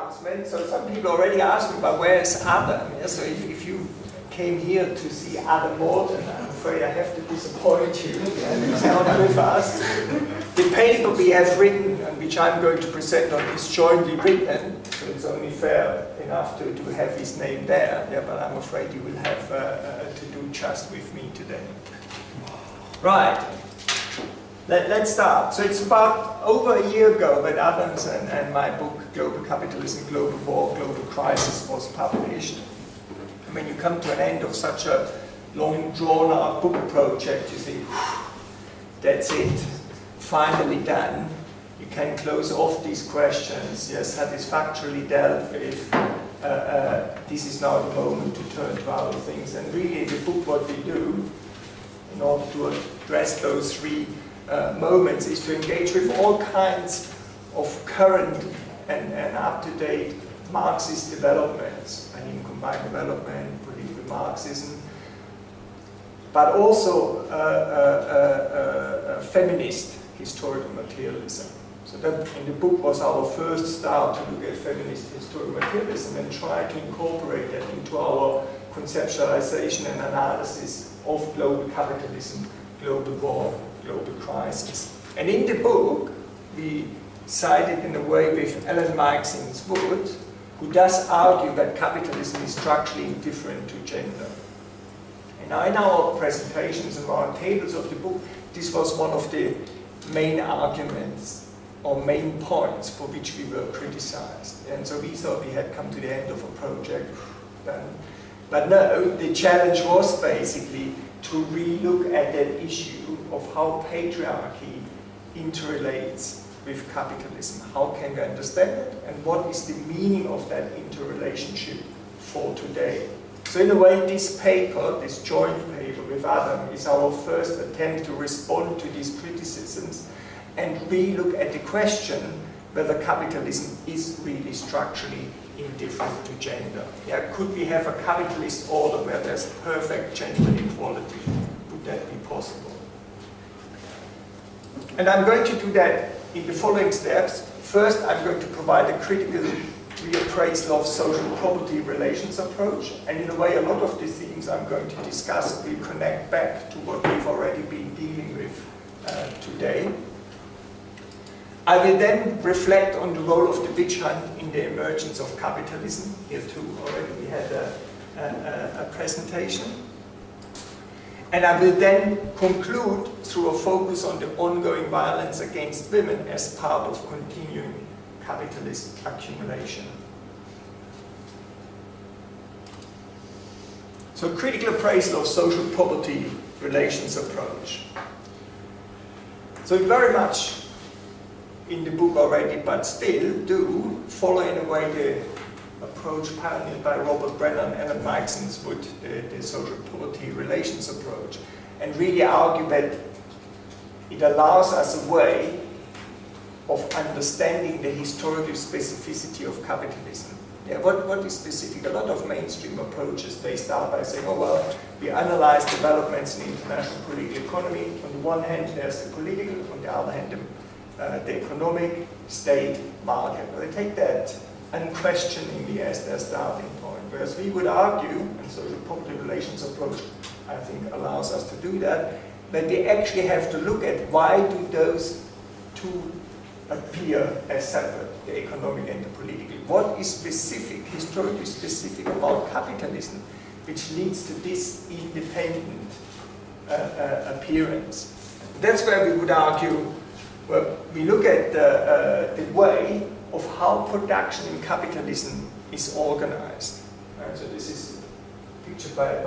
announcement. So some people already asked me about where is Adam. Yeah? So if you came here to see Adam Morton, I'm afraid I have to disappoint you. Yeah? He's not with us. The paper we have written, and which I'm going to present on, is jointly written, so it's only fair enough to have his name there. Yeah, but I'm afraid you will have to do just with me today. Right. Let's start. So it's about over a year ago when Adams and my book, Global Capitalism, Global War, Global Crisis, was published. And when you come to an end of such a long, drawn-out book project, you think, that's it, finally done. You can close off these questions, you're satisfactorily dealt with. This is now the moment to turn to other things. And really, in the book, what we do, in order to address those three moments, is to engage with all kinds of current and up-to-date Marxist developments. I mean, combined development, political Marxism, but also feminist historical materialism. So that in the book was our first start to look at feminist historical materialism and try to incorporate that into our conceptualization and analysis of global capitalism, global war, global crisis. And in the book, we sided in a way with Ellen Meiksins Wood, who does argue that capitalism is structurally indifferent to gender. And now in our presentations and round tables of the book, this was one of the main arguments or main points for which we were criticized. And so we thought we had come to the end of a project. But no, the challenge was basically to re-look at that issue of how patriarchy interrelates with capitalism. How can we understand it? And what is the meaning of that interrelationship for today? So in a way, this paper, this joint paper with Adam, is our first attempt to respond to these criticisms and re-look at the question whether capitalism is really structurally indifferent to gender. Yeah, could we have a capitalist order where there's perfect gender equality? Would that be possible? And I'm going to do that in the following steps. First, I'm going to provide a critical reappraisal of social property relations approach. And in a way, a lot of the themes I'm going to discuss will connect back to what we've already been dealing with today. I will then reflect on the role of the witch hunt in the emergence of capitalism. Here too, already we had a presentation. And I will then conclude through a focus on the ongoing violence against women as part of continuing capitalist accumulation. So critical appraisal of social property relations approach. So very much in the book already, but still do follow in a way the approach pioneered by Robert Brenner and Ellen Meiksins Wood, the social property relations approach, and really argue that it allows us a way of understanding the historical specificity of capitalism. Yeah, what is specific? A lot of mainstream approaches, they start by saying, oh well, we analyze developments in international political economy. On the one hand, there's the political, on the other hand, the economic, state, market. They take that unquestioningly as their starting point. Whereas we would argue, and so the property relations approach, I think, allows us to do that, that we actually have to look at why do those two appear as separate, the economic and the political. What is specific, historically specific about capitalism, which leads to this independent appearance? That's where we would argue, well, we look at the way of how production in capitalism is organized. Right? So this is pictured by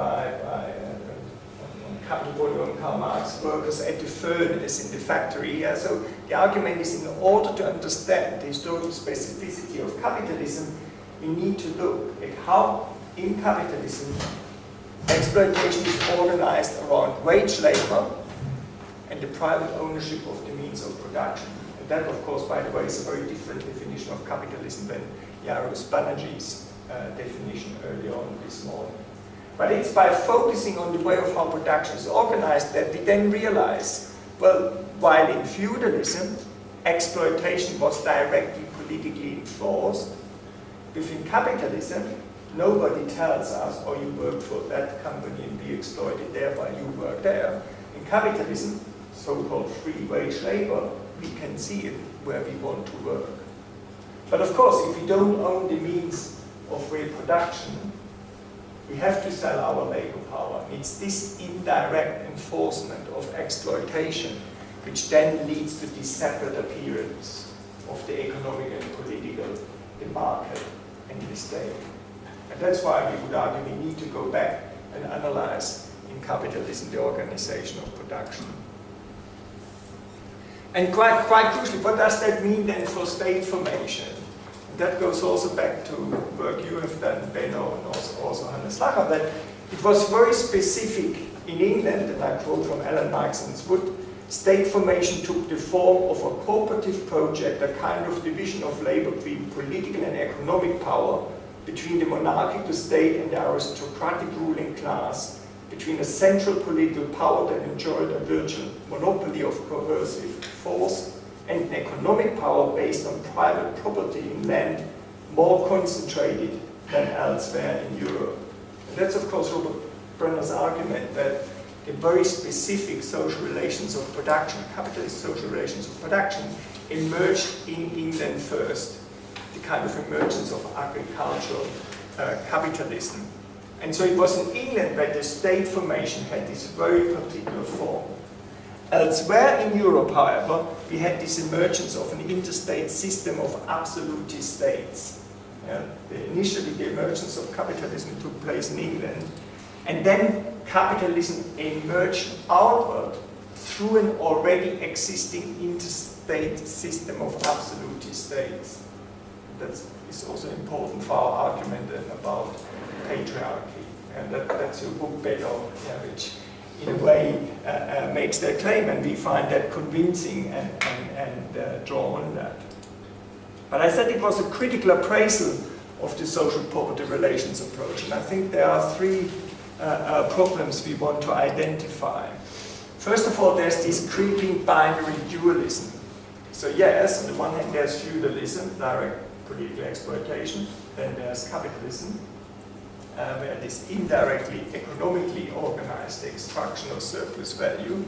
Capital Volume Karl Marx, workers at the furnace in the factory. Yeah? So the argument is, in order to understand the historical specificity of capitalism, we need to look at how in capitalism exploitation is organized around wage labor and the private ownership of the means of production. And that, of course, by the way, is a very different definition of capitalism than Jarosz Banerjee's definition earlier on this morning. But it's by focusing on the way of how production is organized that we then realize, well, while in feudalism, exploitation was directly politically enforced, Within capitalism, nobody tells us, oh, you work for that company and be exploited there while you work there. In capitalism, so-called free wage labor, we can see it where we want to work. But of course, if we don't own the means of reproduction, we have to sell our labor power. It's this indirect enforcement of exploitation which then leads to this separate appearance of the economic and political, the market and the state. And that's why we would argue we need to go back and analyze in capitalism the organization of production. And quite crucially, what does that mean then for state formation? And that goes also back to work you have done, Benno, and also Hannes Lacher, that it was very specific in England, and I quote from Alan Markson's Wood, state formation took the form of a cooperative project, a kind of division of labor between political and economic power, between the monarchical state and the aristocratic ruling class, between a central political power that enjoyed a virtual monopoly of coercive force and an economic power based on private property in land more concentrated than elsewhere in Europe. And that's of course Robert Brenner's argument that the very specific social relations of production, capitalist social relations of production, emerged in England first, the kind of emergence of agricultural capitalism. And so it was in England that the state formation had this very particular form. Elsewhere in Europe, however, we had this emergence of an interstate system of absolutist states. Initially, the emergence of capitalism took place in England, and then capitalism emerged outward through an already existing interstate system of absolutist states. That is also important for our argument about patriarchy, and that's your book, Benno, which in a way makes that claim, and we find that convincing and draw on that. But I said it was a critical appraisal of the social property relations approach, and I think there are three problems we want to identify. First of all, there's this creeping binary dualism. So yes, on the one hand there's feudalism, direct political exploitation, then there's capitalism, where this indirectly economically organized extraction of surplus value.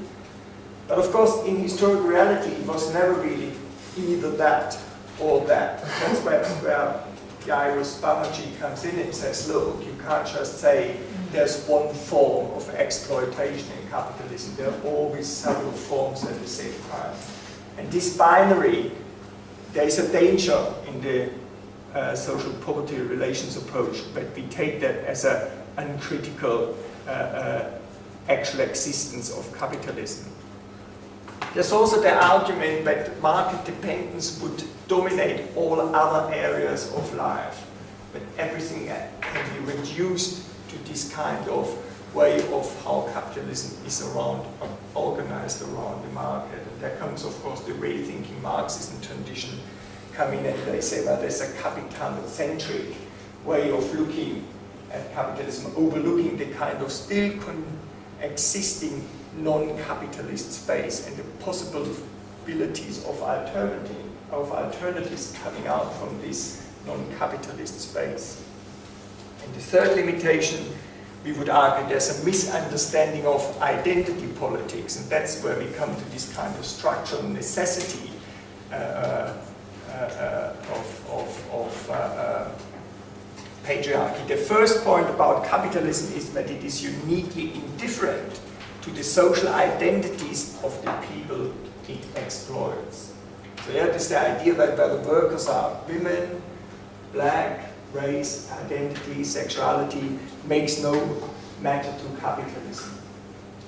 But of course, in historical reality, it was never really either that or that. That's where Jairus Banerjee comes in and says, look, you can't just say there's one form of exploitation in capitalism. There are always several forms at the same time. And this binary, there is a danger in the social property relations approach, but we take that as an uncritical actual existence of capitalism. There's also the argument that market dependence would dominate all other areas of life, that everything can be reduced to this kind of way of how capitalism is organized around the market. And there comes, of course, the rethinking Marxism tradition come in, and they say, well, there's a capital-centric way of looking at capitalism, overlooking the kind of still existing non-capitalist space and the possibilities of alternatives coming out from this non-capitalist space. And the third limitation, we would argue there's a misunderstanding of identity politics, and that's where we come to this kind of structural necessity of patriarchy. The first point about capitalism is that it is uniquely indifferent to the social identities of the people it exploits. So yeah, this is the idea that where the workers are women, black, race, identity, sexuality, makes no matter to capitalism.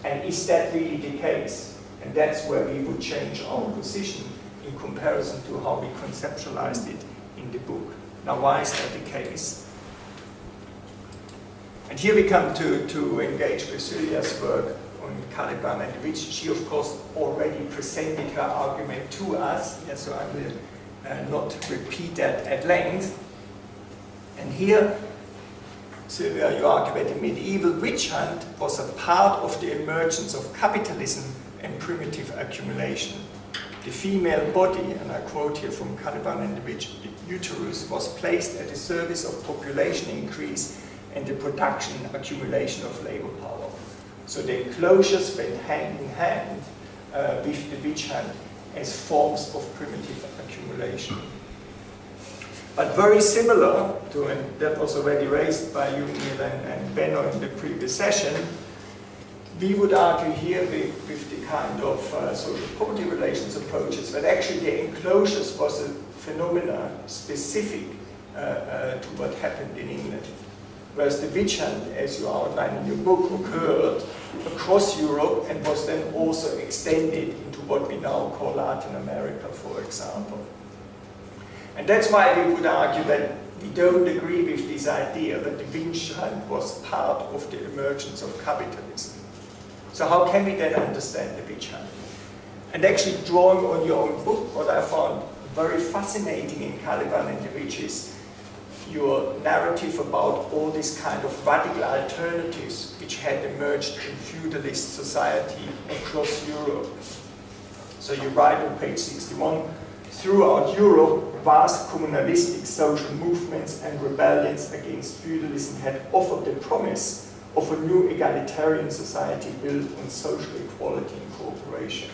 And is that really the case? And that's where we would change our position in comparison to how we conceptualized it in the book. Now, why is that the case? And here we come to engage with Sylvia's work on Caliban, and which she, of course, already presented her argument to us, so I will not repeat that at length. And here, Sylvia, you argue that the medieval witch hunt was a part of the emergence of capitalism and primitive accumulation. the female body, and I quote here from Caliban and the uterus, was placed at the service of population increase and the production and accumulation of labor power. So the enclosures went hand in hand with the witch hunt as forms of primitive accumulation. But very similar to, and that was already raised by Jungiel and Benno in the previous session, we would argue here with the kind of social property relations approaches that actually the enclosures was a phenomena specific to what happened in England. Whereas the witch hunt, as you outline in your book, occurred across Europe and was then also extended into what we now call Latin America, for example. And that's why we would argue that we don't agree with this idea that the witch hunt was part of the emergence of capitalism. So how can we then understand the witch hunt? And actually drawing on your own book, what I found very fascinating in Caliban and the Witch is your narrative about all these kind of radical alternatives which had emerged in feudalist society across Europe. So you write on page 61, throughout Europe, vast communalistic social movements and rebellions against feudalism had offered the promise of a new egalitarian society built on social equality and cooperation.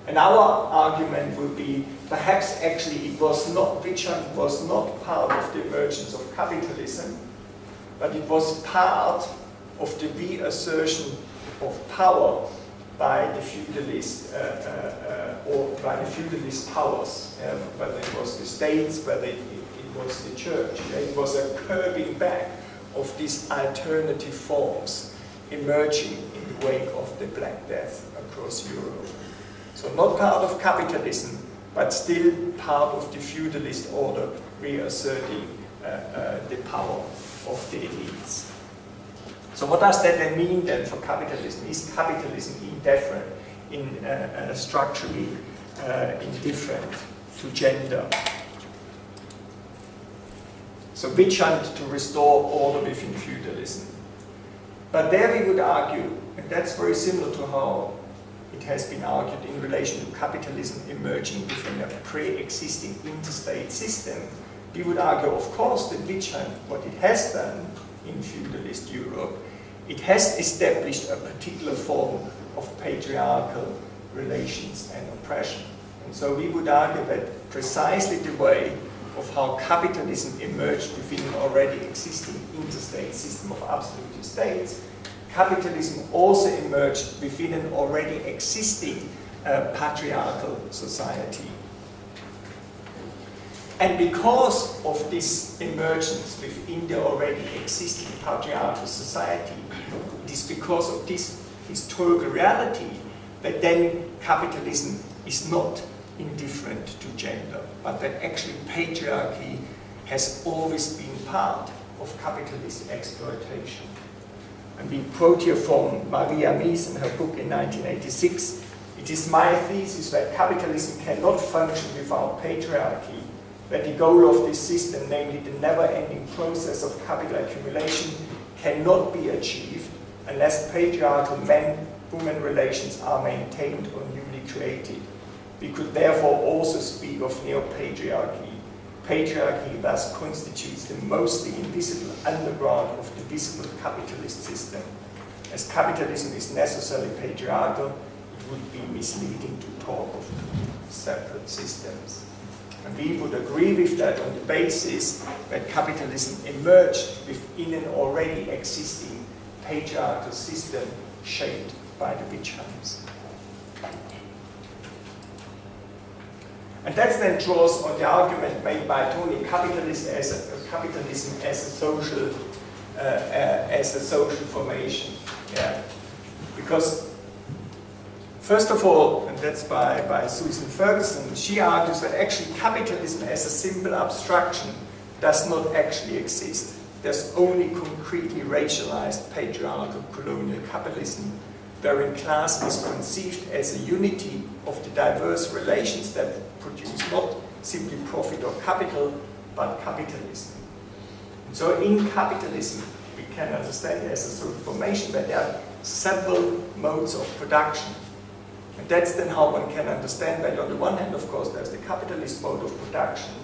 And our argument would be, perhaps actually it was not, witch hunt was not part of the emergence of capitalism, but it was part of the reassertion of power by the feudalist or by the feudalist powers, whether it was the states, whether it was the church. It was a curbing back of these alternative forms emerging in the wake of the Black Death across Europe. So not part of capitalism, but still part of the feudalist order reasserting the power of the elites. So what does that then mean then for capitalism? Is capitalism structurally indifferent to gender? So witch hunt to restore order within feudalism. But there we would argue, and that's very similar to how it has been argued in relation to capitalism emerging within a pre-existing interstate system, we would argue, of course, that witch hunt, what it has done in feudalist Europe, it has established a particular form of patriarchal relations and oppression. And so we would argue that precisely the way of how capitalism emerged within an already existing interstate system of absolute states, capitalism also emerged within an already existing patriarchal society. And because of this emergence within the already existing patriarchal society, it is because of this historical reality that then capitalism is not indifferent to gender, but that actually patriarchy has always been part of capitalist exploitation. And we quote here from Maria Mies in her book in 1986, "It is my thesis that capitalism cannot function without patriarchy, that the goal of this system, namely the never-ending process of capital accumulation, cannot be achieved unless patriarchal man-woman relations are maintained or newly created. We could therefore also speak of neo-patriarchy. Patriarchy thus constitutes the mostly invisible underground of the visible capitalist system. As capitalism is necessarily patriarchal, it would be misleading to talk of two separate systems." And we would agree with that on the basis that capitalism emerged within an already existing patriarchal system shaped by the witch hunts. And that then draws on the argument made by Tony, capitalism as a social formation. Yeah. Because first of all, and that's by Susan Ferguson, she argues that actually capitalism as a simple abstraction does not actually exist. There's only concretely racialized patriarchal colonial capitalism, wherein class is conceived as a unity of the diverse relations that produce not simply profit or capital, but capitalism. And so in capitalism, we can understand it as a sort of formation where there are several modes of production. And that's then how one can understand that on the one hand, of course, there's the capitalist mode of production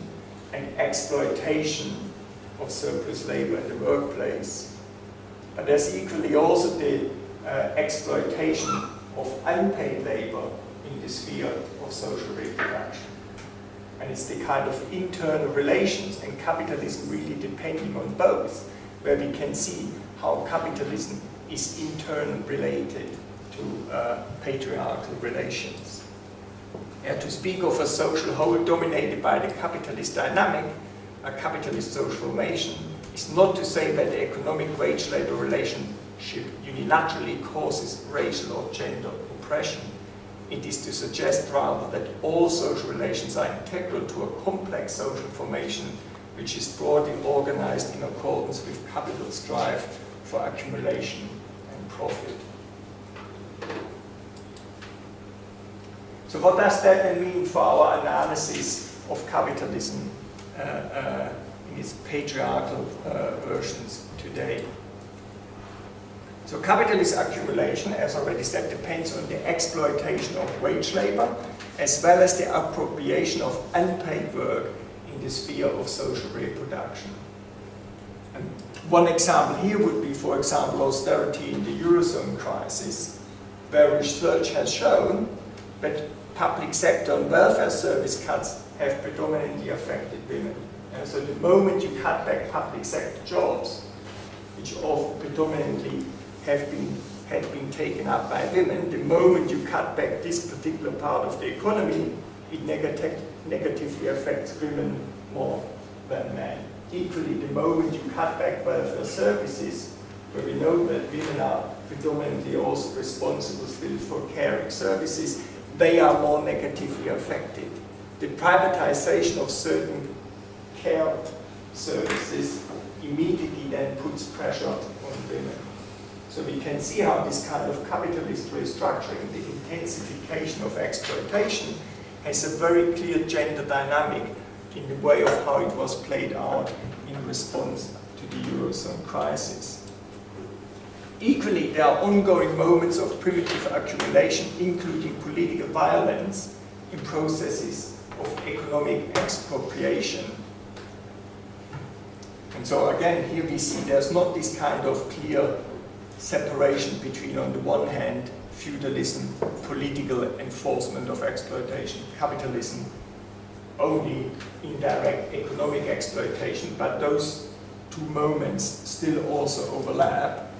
and exploitation of surplus labor in the workplace. But there's equally also the exploitation of unpaid labor in the sphere of social reproduction. And it's the kind of internal relations and capitalism really depending on both, where we can see how capitalism is internally related to patriarchal relations. To speak of a social whole dominated by the capitalist dynamic, a capitalist social formation, is not to say that the economic wage-labor relationship unilaterally causes racial or gender oppression. It is to suggest rather that all social relations are integral to a complex social formation which is broadly organized in accordance with capital's drive for accumulation and profit. So what does that then mean for our analysis of capitalism in its patriarchal versions today? So capitalist accumulation, as already said, depends on the exploitation of wage labor, as well as the appropriation of unpaid work in the sphere of social reproduction. And one example here would be, for example, austerity in the Eurozone crisis, where research has shown that public sector and welfare service cuts have predominantly affected women. And so the moment you cut back public sector jobs, which often predominantly had been taken up by women, the moment you cut back this particular part of the economy, it negatively affects women more than men. Equally, the moment you cut back welfare services, where we know that women are predominantly also responsible still for caring services, they are more negatively affected. The privatization of certain care services immediately then puts pressure on women. So we can see how this kind of capitalist restructuring, the intensification of exploitation, has a very clear gender dynamic in the way of how it was played out in response to the Eurozone crisis. Equally, there are ongoing moments of primitive accumulation, including political violence in processes of economic expropriation. And so again, here we see there's not this kind of clear separation between, on the one hand, feudalism, political enforcement of exploitation, capitalism, only indirect economic exploitation, but those two moments still also overlap.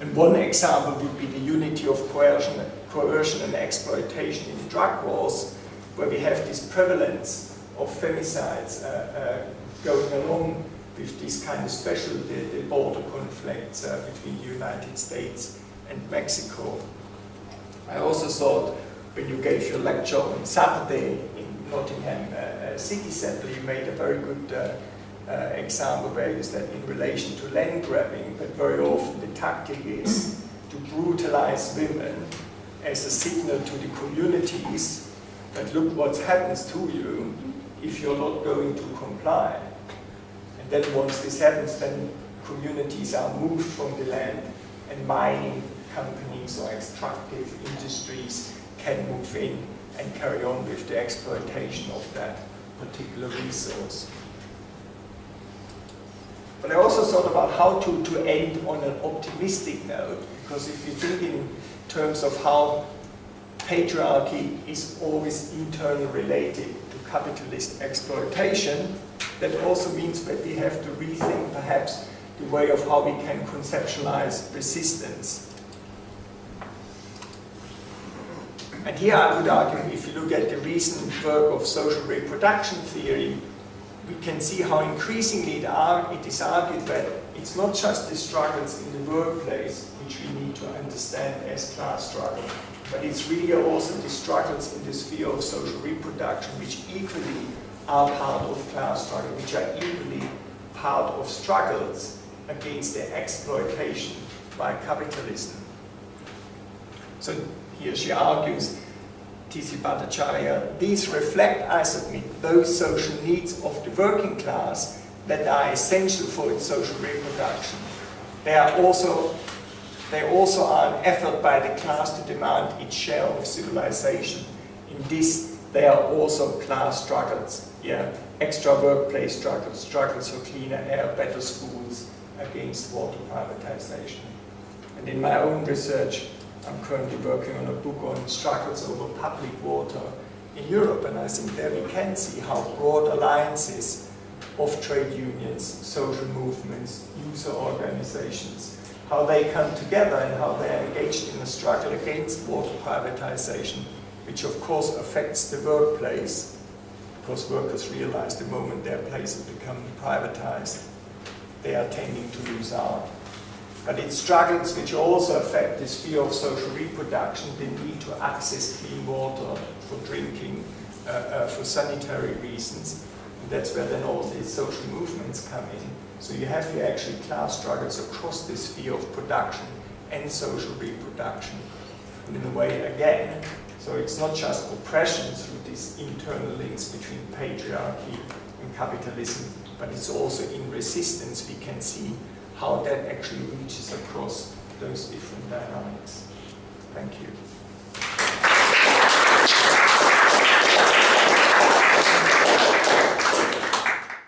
And one example would be the unity of coercion and exploitation in drug wars, where we have this prevalence of femicides going along with this kind of the border conflicts between the United States and Mexico. I also thought when you gave your lecture on Saturday in Nottingham City Centre, you made a very good example where you said in relation to land grabbing, but very often the tactic is to brutalize women as a signal to the communities that look what happens to you if you're not going to comply. And then once this happens, then communities are moved from the land and mining companies or extractive industries can move in and carry on with the exploitation of that particular resource. But I also thought about how to end on an optimistic note, because if you think in terms of how patriarchy is always internally related to capitalist exploitation, that also means that we have to rethink perhaps the way of how we can conceptualize resistance. And here I would argue, if you look at the recent work of social reproduction theory, we can see how increasingly it is argued that it's not just the struggles in the workplace which we need to understand as class struggle, but it's really also the struggles in the sphere of social reproduction which equally are part of class struggle, which are equally part of struggles against the exploitation by capitalism. So here she argues, T.C. Bhattacharya, these reflect, I submit, those social needs of the working class that are essential for its social reproduction. They are also they also are an effort by the class to demand its share of civilization. In this, they are also class struggles, yeah, extra workplace struggles, struggles for cleaner air, better schools, against water privatization. And in my own research, I'm currently working on a book on struggles over public water in Europe, and I think there we can see how broad alliances of trade unions, social movements, user organizations, how they come together and how they are engaged in a struggle against water privatization, which of course affects the workplace, because workers realize the moment their places become privatized, they are tending to lose out. But it's struggles which also affect the sphere of social reproduction, the need to access clean water for drinking, for sanitary reasons. And that's where then all these social movements come in. So you have here actually class struggles across the sphere of production and social reproduction. And in a way, again, so it's not just oppression through these internal links between patriarchy and capitalism, but it's also in resistance we can see how that actually reaches across those different dynamics. Thank you.